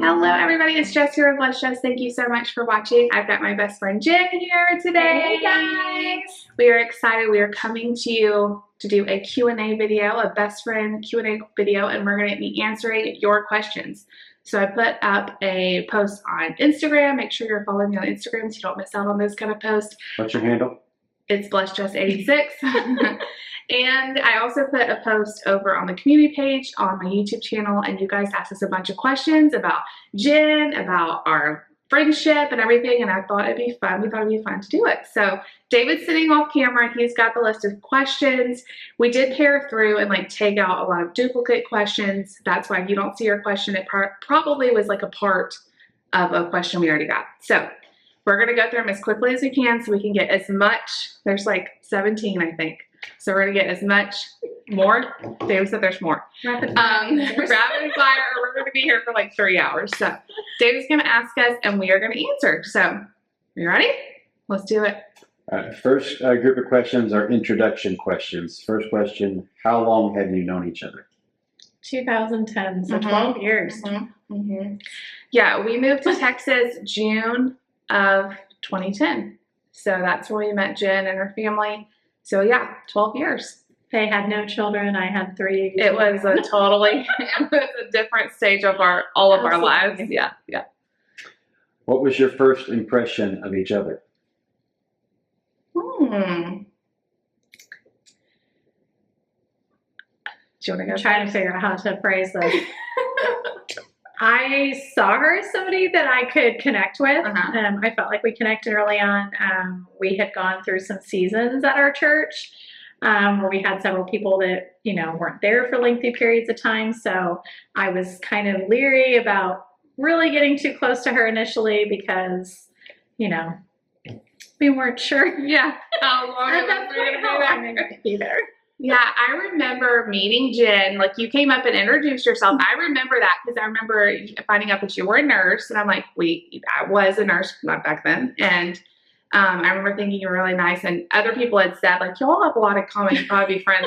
Hello everybody, it's Jess here with Let's Jess. Thank you so much for watching. I've got my best friend Jen here today. Hey guys! We are excited. We are coming to you to do a Q&A video, a best friend Q&A video, and we're going to be answering your questions. So I put up a post on Instagram. Make sure you're following me on Instagram so you don't miss out on those kind of posts. What's your handle? It's BlessedJess86. And I also put a post over on the community page on my YouTube channel, and you guys asked us a bunch of questions about Jen, about our friendship and everything, and I thought it'd be fun. We thought it'd be fun to do it. So David's sitting off camera. He's got the list of questions. We did pair through and like take out a lot of duplicate questions. That's why you don't see your question. It probably was like a part of a question we already got. So we're going to go through them as quickly as we can so we can get as much. There's like 17, I think. So we're going to get as much more. David said there's more. Rapid fire, or we're going to be here for like 3 hours. So David's going to ask us and we are going to answer. So are you ready? Let's do it. All right, first group of questions are introduction questions. First question, how long have you known each other? 2010, so 12 years. Yeah, we moved to Texas June of 2010. So that's where we met Jen and her family. So yeah, 12 years. They had no children. I had 3. It was a totally, it was a different stage of all of our lives. Yeah. What was your first impression of each other? Do you want to go? I'm trying to figure out how to phrase this. I saw her as somebody that I could connect with. I felt like we connected early on. We had gone through some seasons at our church where we had several people that, weren't there for lengthy periods of time. So I was kind of leery about really getting too close to her initially because, we weren't sure. Yeah. How long we were going to be there. Yeah, I remember meeting Jen. Like, you came up and introduced yourself. I remember that because I remember finding out that you were a nurse. And I'm like, I was a nurse not back then. And I remember thinking you were really nice. And other people had said, like, you all have a lot in common. You'd probably be friends.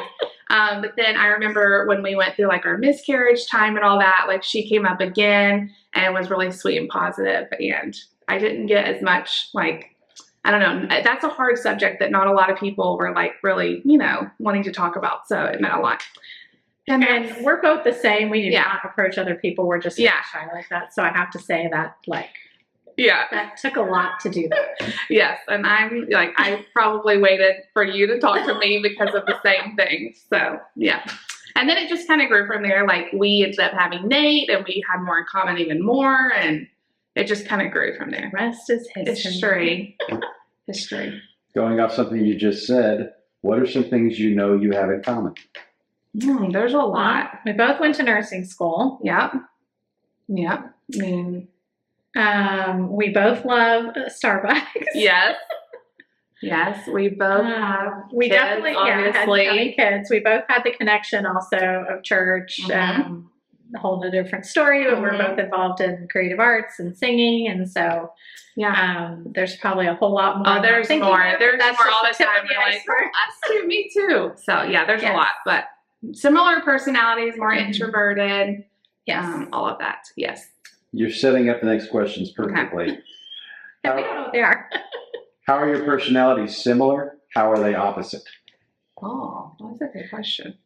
But then I remember when we went through, like, our miscarriage time and all that, like, she came up again and was really sweet and positive. And I didn't get as much, like, I don't know. That's a hard subject that not a lot of people were like really, wanting to talk about. So it meant a lot. And then we're both the same. We do not approach other people. We're just shy like that. So I have to say that, that took a lot to do that. Yes. And I'm like, I probably waited for you to talk to me because of the same thing. So yeah. And then it just kind of grew from there. Like, we ended up having Nate and we had more in common, even more. And it just kind of grew from there. The rest is history. History. Going off something you just said, what are some things you have in common? There's a lot. We both went to nursing school. Yep. I mean, we both love Starbucks. Yes. We both have we kids, definitely obviously. had kids. We both had the connection also of church. A whole different story, but we're both involved in creative arts and singing, and so there's probably a whole lot more. Oh, there's more. There's more all the time. We're like, us too, me too. So yeah, there's a lot, but similar personalities, more introverted. Yes, all of that. Yes. You're setting up the next questions perfectly. And we don't know what they are. How are your personalities similar? How are they opposite? Oh, that's a good question.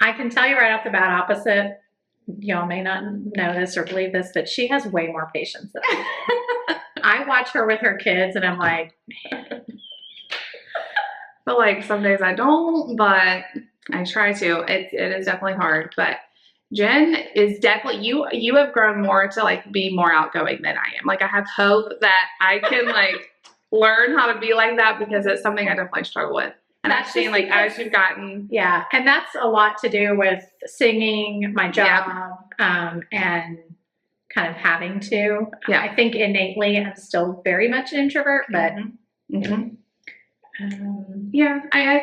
I can tell you right off the bat, opposite. Y'all may not know this or believe this, but she has way more patience than I. I watch her with her kids, and I'm like, man. But like some days I don't, but I try to. It is definitely hard, but Jen is definitely you have grown more to like be more outgoing than I am. Like, I have hope that I can like learn how to be like that because it's something I definitely struggle with. And I've seen like as you've gotten. Yeah. And that's a lot to do with singing, my job, and kind of having to. Yeah. I think innately I'm still very much an introvert, but I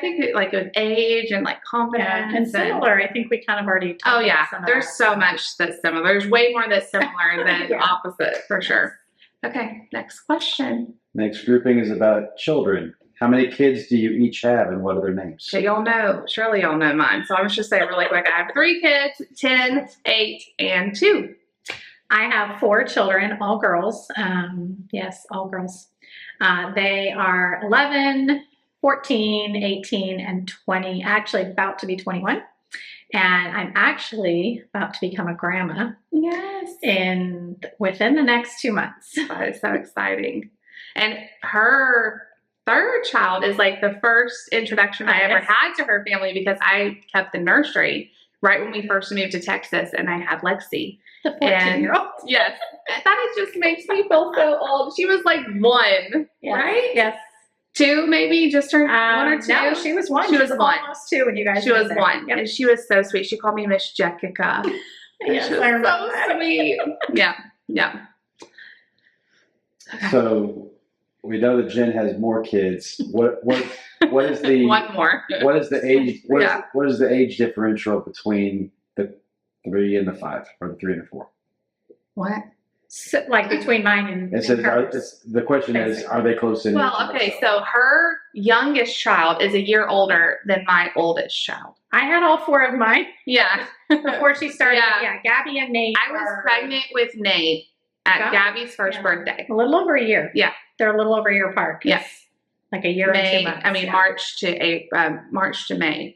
think that, like, with age and like confidence and similar, I think we kind of already talked about some of there's that. so much that's similar. There's way more that's similar than opposite for sure. Okay, next question. Next grouping is about children. How many kids do you each have, and what are their names? So y'all know, surely y'all know mine. So I'm just saying really quick, I have 3 kids, 10, 8, and 2. I have 4 children, all girls. Yes, all girls. They are 11, 14, 18, and 20, actually about to be 21. And I'm actually about to become a grandma. Yes. Within the next 2 months. That is so exciting. And her third child is like the first introduction I ever had to her family, because I kept the nursery right when we first moved to Texas, and I had Lexi. The 14-year-old. Yes. That just makes me feel so old. She was like 1, Yes. right? Yes. 2, maybe, just turned 1 or 2. No, she was 1. She was 1. Almost 2 when you guys. She was there. 1, Yep. and she was so sweet. She called me Miss Jessica. Yes, she was I remember so that. sweet. Yeah, yeah. So we know that Jen has more kids. What is the One more. what is the age Yeah. what is the age differential between the 3 and the 5, or the 3 and the 4? What? So, like between mine and, It says, hers. the question is, are they close in age? Well, okay, so her youngest child is a year older than my oldest child. I had all 4 of mine Yeah. before she started. Yeah. Yeah, Gabby and Nate. I was are pregnant with Nate at Got it. Gabby's first Yeah. birthday. a little over a year. Yeah. They're a little over a year apart. Yes. Like a year and 2 months. Yeah. March to May,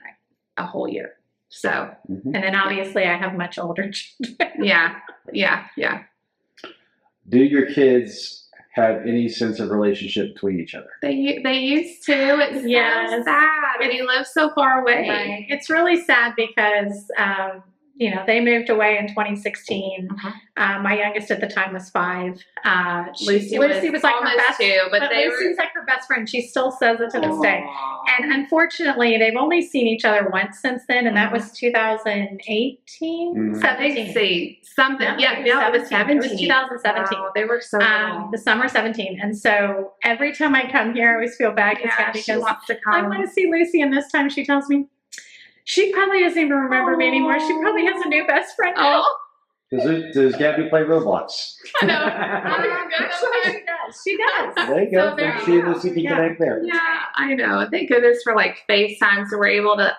a whole year. So, Mhm. And then obviously I have much older children. yeah. Do your kids have any sense of relationship between each other? They used to. It's Yes. so sad. And he lives so far away. Right. It's really sad because, they moved away in 2016. My youngest at the time was 5. Lucy was like her almost best 2, but they Lucy's like her best friend. She still says it to this day. Aw. And unfortunately, they've only seen each other once since then, and that was 2018, Mhm. 17. See, something. No, Yeah, it was it was 17. 17. It was 2017. Wow, they were so little. The summer 17. And so every time I come here, I always feel bad Yeah, because she wants to I come. want to see Lucy, and this time she tells me she probably doesn't even remember me anymore. She probably has a new best friend now. Oh, Does Gabby play Roblox? I know. Actually, she does. She does. There you go. So there She you and Lucy can Yeah. connect there. Yeah, I know. Thank goodness for like FaceTime, so we're able to,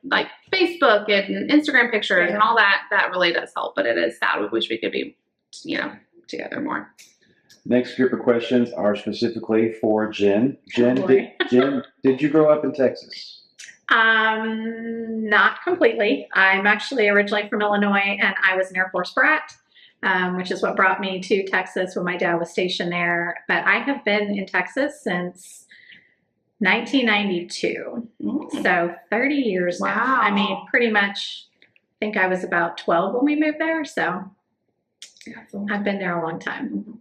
like Facebook and Instagram pictures and all that. That really does help, but it is sad. We wish we could be, together more. Next group of questions are specifically for Jen. Jen, boy. Jen, did you grow up in Texas? Not completely. I'm actually originally from Illinois, and I was an Air Force brat, which is what brought me to Texas when my dad was stationed there. But I have been in Texas since 1992, so 30 years now. Wow. I mean, pretty much, I think I was about 12 when we moved there, so I've been there a long time.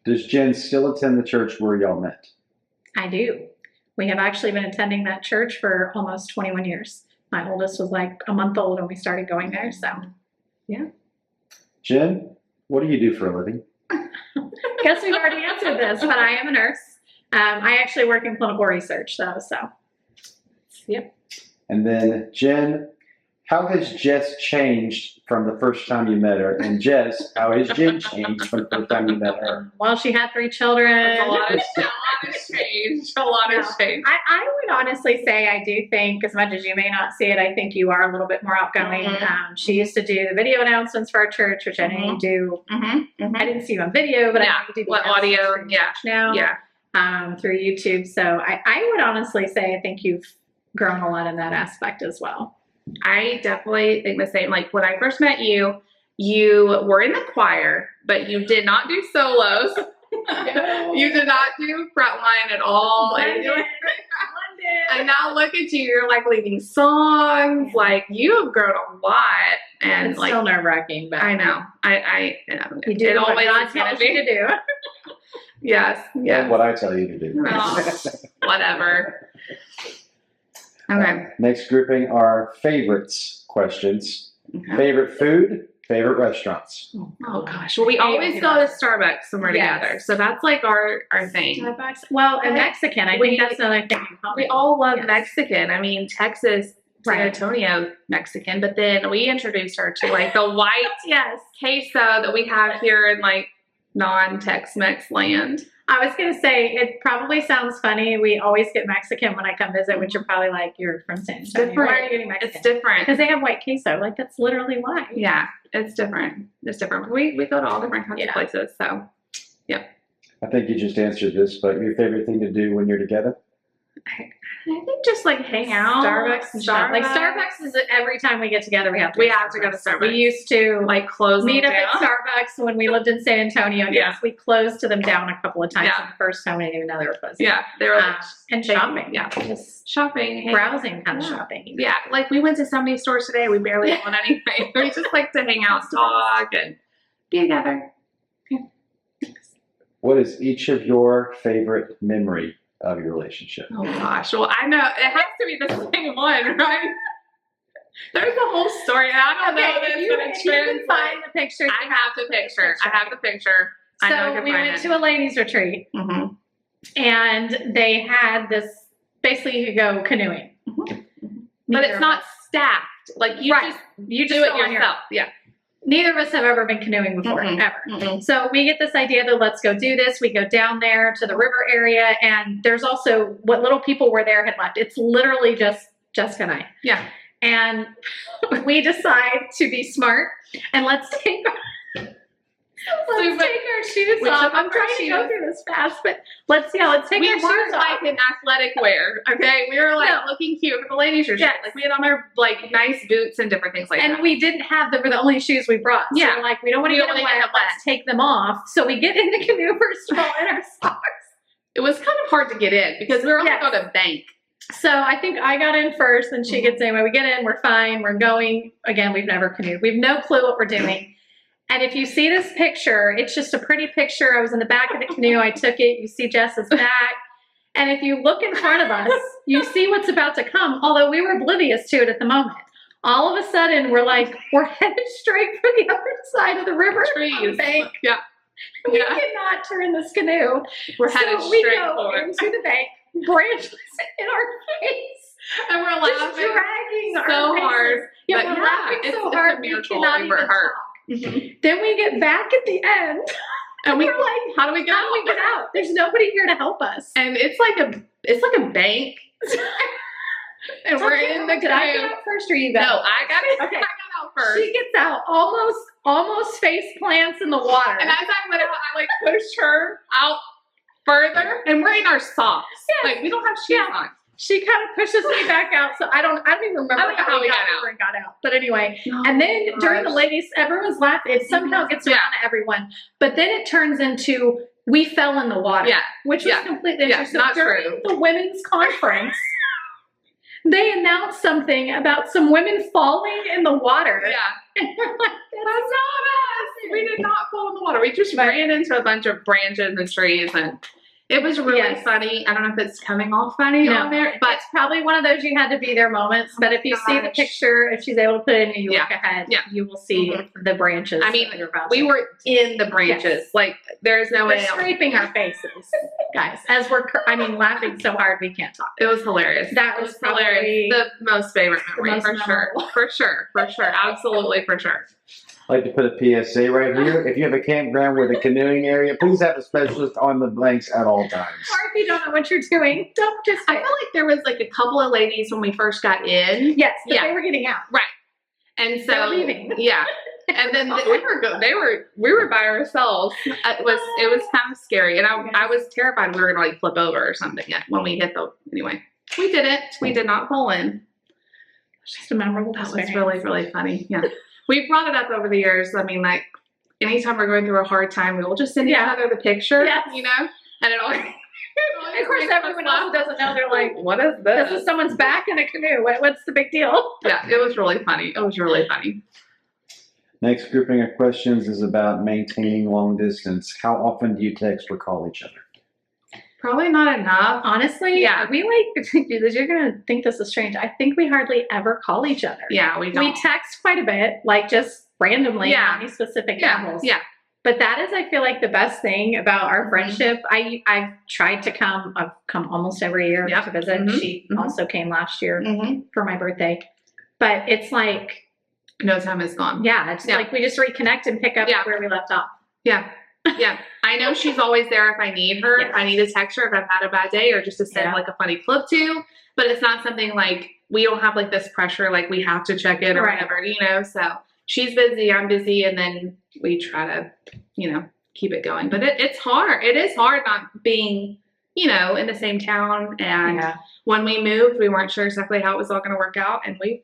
Does Jen still attend the church where y'all met? I do. We have actually been attending that church for almost 21 years. My oldest was like a month old when we started going there, so. Jen, what do you do for a living? Guess we've already answered this, but I am a nurse. I actually work in clinical research, though, so. Yep. And then Jen, how has Jess changed from the first time you met her? And Jess, how has Jen changed from the first time you met her? Well, she had 3 children. A lot has changed. A lot has changed. I would honestly say I do think, as much as you may not see it, I think you are a little bit more outgoing. She used to do the video announcements for our church, which I know you do. I didn't see you on video, but I know you do the announcements audio. for your church now. Through YouTube. So I would honestly say I think you've grown a lot in that aspect as well. I definitely think the same. Like when I first met you, you were in the choir, but you did not do solos. You did not do frontline at all. And now look at you, you're like leading songs. Like you have grown a lot. And It's like still nerve-wracking, but I know. you do it what always God is gonna tells you to do. Yes. What I tell you to do. Oh, whatever. Okay. Next grouping are favorites questions. Okay. Favorite food, favorite restaurants. Oh gosh. Well, we always go to Starbucks when we're Yes. together. So that's like our thing. Starbucks. Well, and Mexican. I think that's another thing. We all love Yes. Mexican. I mean, Texas, San Right. Antonio, Mexican. But then we introduced her to like the white queso that we have here in like non-Tex-Mex land. I was going to say, it probably sounds funny. We always get Mexican when I come visit, which you're probably like, you're from San Antonio. different. Why are you getting Mexican? It's different. Because they have white queso. Like, that's literally why. Yeah. It's different. It's different. We go to all different kinds of places. So, I think you just answered this, but your favorite thing to do when you're together? I think just like hang out. Starbucks and shop. Like Starbucks is every time we get together, we have to go to Starbucks. We used to like close meet up down. at Starbucks when we lived in San Antonio. Yes, we closed to them down a couple of times. Yeah. The first time we didn't even know they were closed. Yeah, they were like, and shopping. Yeah, just shopping, browsing kind of shopping. Yeah, like we went to so many stores today. We barely own anything. We just like to hang out, talk, and be together. What is each of your favorite memory of your relationship? Oh gosh, well I know it has to be the same one, right? There's a whole story. I don't know if it's going to translate. Find the picture. I have the picture. I have the picture. I know I So can we find went it. to a ladies' retreat, Mhm. and they had this. Basically, you could go canoeing, But it's not staffed. Like you Right. just You do just it go on your yourself. Yeah. Neither of us have ever been canoeing before, Mm-mm. ever. Mm-mm. So we get this idea that let's go do this. We go down there to the river area, and there's also what little people were there had left. It's literally just Jessica and I. Yeah. And we decide to be smart and let's take our shoes We off. took I'm off trying our to go shoes. through this fast, but let's take our We shoes weren't off. like in athletic wear, okay? We were like No. looking cute for the ladies' retreat. Yes. Like we had on our like nice boots and different things like And that. we didn't have them. Were the only shoes we brought. So Yeah. we're like, we don't want to We get don't them wanna wet. get them Let's take them off. So we get in the canoe first of all in our socks. It was kind of hard to get in because we were on Yes. a bank. So I think I got in first, and she gets in. When we get in, we're fine. We're going. Again, we've never canoed. We have no clue what we're doing. And if you see this picture, it's just a pretty picture. I was in the back of the canoe. I took it. You see Jess's back. And if you look in front of us, you see what's about to come, although we were oblivious to it at the moment. All of a sudden, we're headed straight for the other side of the river. Trees. Bank. Yeah. We Yeah. cannot turn this canoe. We're headed so we straight go for it. into the bank, branches in our face. And we're Just laughing dragging our so faces. hard. Yeah, But we're yeah, laughing it's so a hard we miracle cannot we were even hurt. talk. Then we get back at the end, And we're like, how do we get how do we get out? There's nobody here to help us. And it's like a bank. And we're in the Did I get canoe. out first or you No, got out? I got it. Okay. I got out first. She gets out almost face plants in the water. And as I went out, I like pushed her out further. And we're in our socks. Yes. Like we don't have shoes Yeah. on. She kind of pushes me back out, so I don't even remember I don't know how we got out. over and got out. But anyway, Oh, and then during the ladies, everyone's laughing. It somehow gets around Yeah. to everyone. But then it turns into we fell in the water, Yeah. which was Yeah. completely Yeah, interesting. not During true. the women's conference, they announced something about some women falling in the water. Yeah. And we're like, That's not us. We did not fall in the water. We just ran into a bunch of branches and trees, and it was really Yes. funny. I don't know if it's coming off funny on there, but it's probably one of those you had to be there moments. But if you see the gosh. picture, if she's able to put it in, you Yeah. look ahead, Yeah. you will see Mhm. the branches. I mean, that you're about we to- were in the branches. Yes. Like there's no We're way. scraping our faces, guys, as we're, laughing so hard we can't talk. It was hilarious. That It was hilarious. The most favorite memory, most for sure. memorable. For sure. For sure. Absolutely, for sure. I'd like to put a PSA right here. If you have a campground with a canoeing area, please have a specialist on the blanks at all times. Or if you don't know what you're doing, don't just. I feel like there was like a couple of ladies when we first got in. Yes, but Yeah. they were getting out. And so They're leaving. Yeah. And then we were by ourselves. It was kind of scary, and I was terrified we were gonna like flip over or something when we hit the. Anyway, we didn't. We did not pull in. It's just a memorable That was experience. really, really funny. Yeah. We've brought it up over the years. I mean, like anytime we're going through a hard time, we will just send each other the picture, Yes. you know, and it always. And of course, everyone else who doesn't know, they're like, What is this? "This is someone's back in a canoe. What's the big deal?" Yeah, it was really funny. It was really funny. Next grouping of questions is about maintaining long distance. How often do you text or call each other? Probably not enough. Honestly, Yeah. we you're gonna think this is strange. I think we hardly ever call each other. Yeah, we don't. We text quite a bit, like just randomly Yeah. on any specific yeah, intervals. yeah. But that is, I feel like, the best thing about our friendship. I've tried to come. I've come almost every year Yep. to visit. Mhm. She Mhm. also came last year Mm-hmm. for my birthday. But it's like, No time is gone. yeah, it's Yeah. like we just reconnect and pick up Yeah. where we left off. Yeah. Yeah. I know she's always there if I need her, if Yes. I need to text her, if I've had a bad day, or just to send Yeah. like a funny clip to. But it's not something like we don't have like this pressure, like we have to check in or Right. whatever, you know? So she's busy, I'm busy, and then we try to, keep it going. But it's hard. It is hard not being, in the same town. And when we moved, we weren't sure exactly how it was all going to work out. And I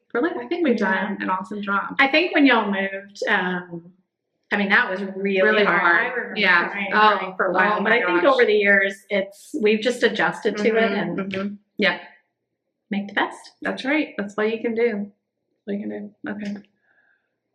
think we've done an awesome job. I think when y'all moved, that was really hard. I remember crying for a while. But I think over the years, we've just adjusted to it and make the best. That's right. That's what you can do. Okay.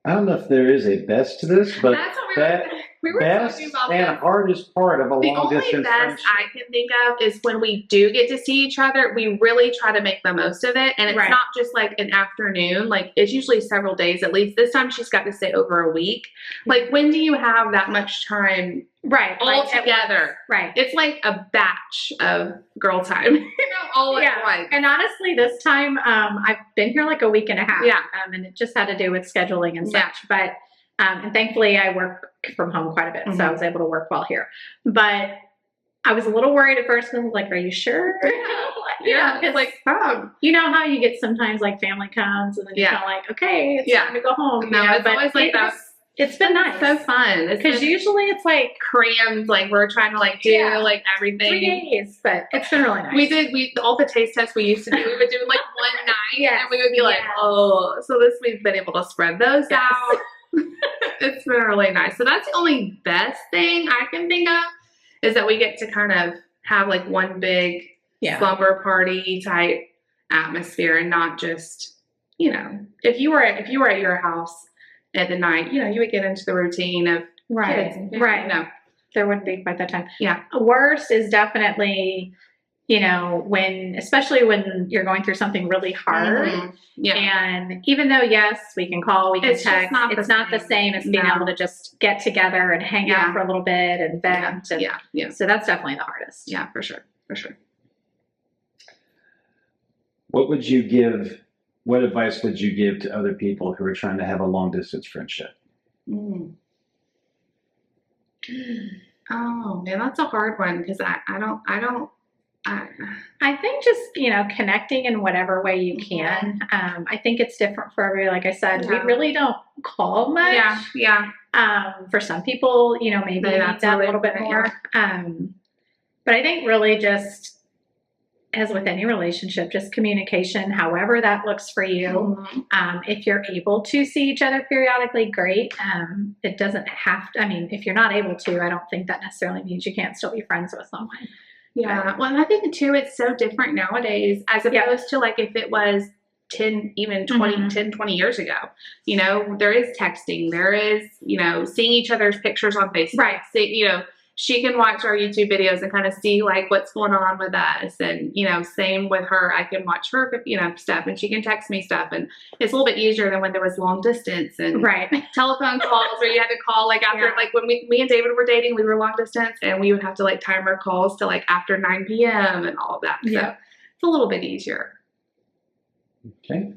I don't know if there is a best to this, but that's what we were best talking about and this. hardest part of a The long only distance best friendship. I can think of is when we do get to see each other, we really try to make the most of it. And it's not just like an afternoon. Like, it's usually several days at least. This time she's got to stay over a week. Like, when do you have that much time all together? Right. It's like a batch of girl time, all at once. And honestly, this time, I've been here like a week and a half. Yeah. And it just had to do with scheduling and such. But, and thankfully I work from home quite a bit. So I was able to work while here. But I was a little worried at first. I was like, are you sure? It's like, you know how you get sometimes like family comes and then you're kind of like, okay, it's time to go home. No, it's always like that. It's been nice. So fun. Because usually it's like crammed, like we're trying to like do like everything. 3 days, but it's been really nice. All the taste tests we used to do, we would do like one night and we would be like, oh, so we've been able to spread those out. It's been really nice. So that's the only best thing I can think of is that we get to kind of have like one big slumber party type atmosphere and not just, if you were at your house at the night, you would get into the routine of kids and family. No, there wouldn't be quite that time. Yeah. Worst is definitely, especially when you're going through something really hard. And even though, yes, we can call, we can text, it's not the same as being able to just get together and hang out for a little bit and vent. So that's definitely the hardest. Yeah, for sure. What advice would you give to other people who are trying to have a long distance friendship? Oh man, that's a hard one because I think just, connecting in whatever way you can. I think it's different for everybody. Like I said, we really don't call much. For some people, maybe they need that a little bit more. But I think really just, as with any relationship, just communication, however that looks for you. If you're able to see each other periodically, great. It doesn't have to, if you're not able to, I don't think that necessarily means you can't still be friends with someone. Yeah. Well, I think too, it's so different nowadays as opposed to like if it was 10, even 20 years ago, there is texting, there is, seeing each other's pictures on Facebook. Right. She can watch our YouTube videos and kind of see like what's going on with us. And, same with her. I can watch her, stuff and she can text me stuff. And it's a little bit easier than when there was long distance and telephone calls where you had to call like after, like when me and David were dating, we were long distance and we would have to like time our calls to like after 9 p.m. and all of that. So it's a little bit easier. Okay.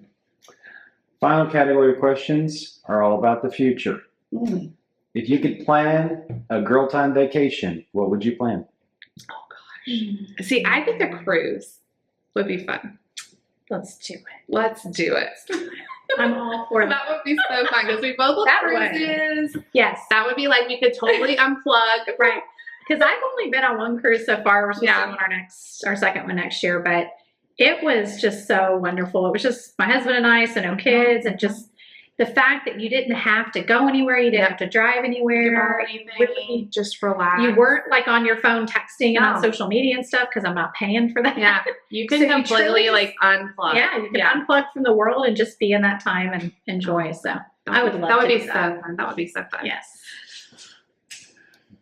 Final category of questions are all about the future. If you could plan a girl time vacation, what would you plan? Oh gosh. See, I think a cruise would be fun. Let's do it. I'm all for that. That would be so fun because we both love cruises. Yes. That would be like we could totally unplug. Right. Because I've only been on one cruise so far. We're supposed to go on our second one next year, but it was just so wonderful. It was just my husband and I, so no kids, and just the fact that you didn't have to go anywhere, you didn't have to drive anywhere, you really just relax. You weren't like on your phone texting and on social media and stuff because I'm not paying for that. Yeah, you can completely like unplug. Yeah, you can unplug from the world and just be in that time and enjoy. So I would love that. Would to be so fun. That would be so fun. Yes.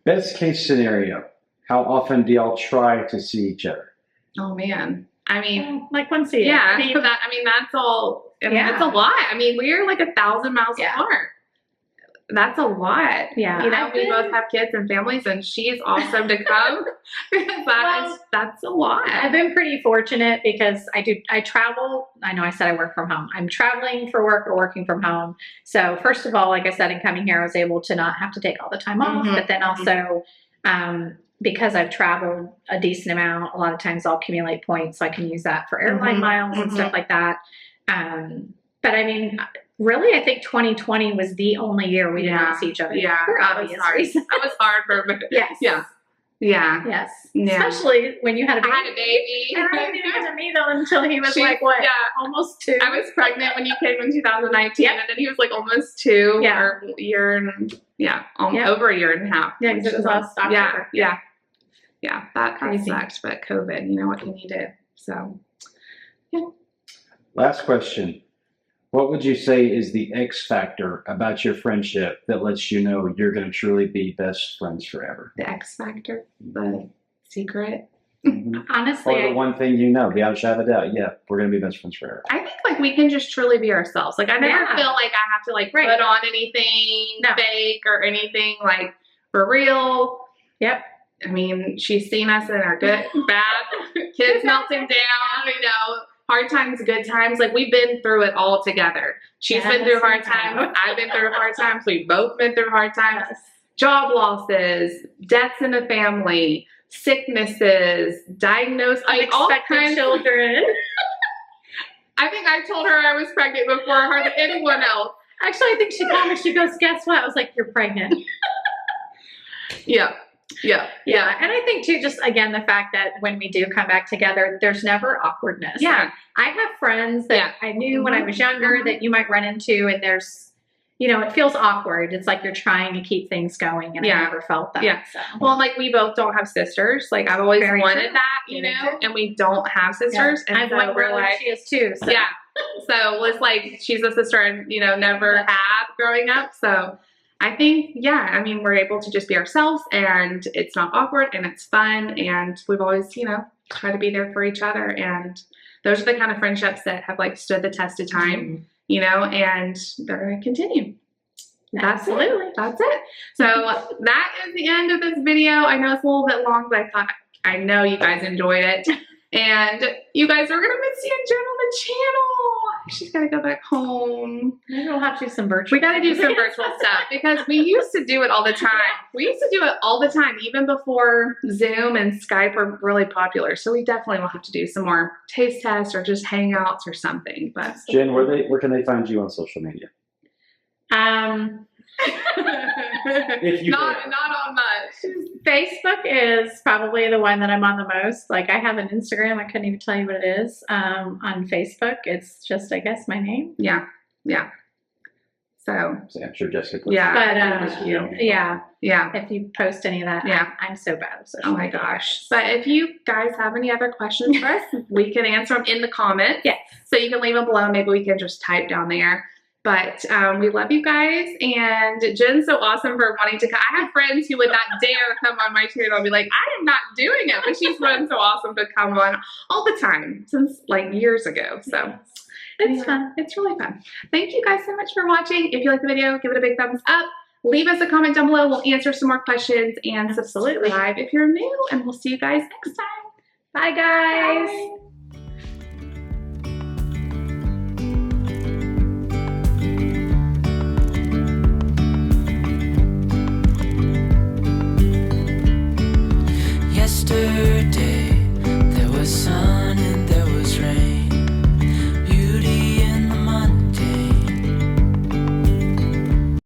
Best case scenario: how often do y'all try to see each other? Oh man, like once a year. Yeah, that's all. It's a lot. We're like 1,000 miles apart. That's a lot. Yeah. We both have kids and families, and she's awesome to come. That's a lot. I've been pretty fortunate because I travel. I know I said I work from home. I'm traveling for work or working from home. So first of all, like I said, in coming here, I was able to not have to take all the time off, but then also, because I've traveled a decent amount, a lot of times I'll accumulate points so I can use that for airline miles and stuff like that. But I mean, really, I think 2020 was the only year we didn't see each other. Yeah, for that was obvious hard. reasons. That was hard for a minute. Yes. Yeah. Yeah. Yes. Yeah. Especially when you had a baby. I had a baby. And I didn't even meet him until he was She- like, what? yeah. Almost 2. I was pregnant when you came in 2019, Yep. and then he was like almost 2 Yeah. or a year and Yep. over a year and a half. Yeah, because it was last October. Yeah. That kind of Crazy. sucked, but COVID, what can you do? So, Last question. What would you say is the X factor about your friendship that lets you know you're going to truly be best friends forever? the X factor, the secret. Honestly, Or the one thing you know, beyond a shadow of a doubt, yeah, we're going to be best friends forever. I think like we can just truly be ourselves. Like I never Yeah. feel like I have to like Right. put on anything No. fake or anything like for real. Yep. I mean, she's seen us in our good, bad, kids melting down, hard times, good times. Like we've been through it all together. She's been through hard times. I've been through hard times. We've both been through hard times. Yes. Job losses, deaths in the family, sicknesses, diagnosed, like all Unexpected kinds. children. I think I told her I was pregnant before hardly anyone else. Actually, I think she called me. She goes, guess what? I was like, you're pregnant. Yeah. Yeah. And I think, too, just again, the fact that when we do come back together, there's never awkwardness. Yeah. I have friends that I knew when I was younger that you might run into, and there's, it feels awkward. It's like you're trying to keep things going, and I never felt that. Yeah. So. Well, like we both don't have sisters. Like I've always Very wanted true. that, Very true. and we don't have sisters. I And have so one we're brother, like, she is too. So. yeah. So it's like she's a sister and, never had growing up. So I think, we're able to just be ourselves and it's not awkward and it's fun. And we've always, try to be there for each other. And those are the kind of friendships that have like stood the test of time, and they're going to continue. Absolutely. That's it. So that is the end of this video. I know it's a little bit long, but I know you guys enjoyed it. And you guys are going to miss Jen on the channel. She's got to go back home. Maybe we'll have to do some virtual. We got to do some virtual stuff because we used to do it all the time. We used to do it all the time, even before Zoom and Skype were really popular. So we definitely will have to do some more taste tests or just hangouts or something. But Jen, where can they find you on social media? If you not on much. Facebook is probably the one that I'm on the most. Like I have an Instagram. I couldn't even tell you what it is. On Facebook, it's just, I guess, my name. Yeah. So I'm sure Jessica. yeah, But yeah. if you post any of that, Yeah. I'm so bad with social Oh my media. gosh. But if you guys have any other questions for us, we can answer them in the comments. Yes. So you can leave them below. Maybe we can just type down there. But we love you guys. And Jen's so awesome for wanting to come. I have friends who would not dare come on my channel and be like, I am not doing it. But she's been so awesome to come on all the time since like years ago. So It's fun. It's really fun. Thank you guys so much for watching. If you like the video, give it a big thumbs up. Leave us a comment down below. We'll answer some more questions and subscribe if you're new. And we'll see you guys next time. Bye, guys. Bye.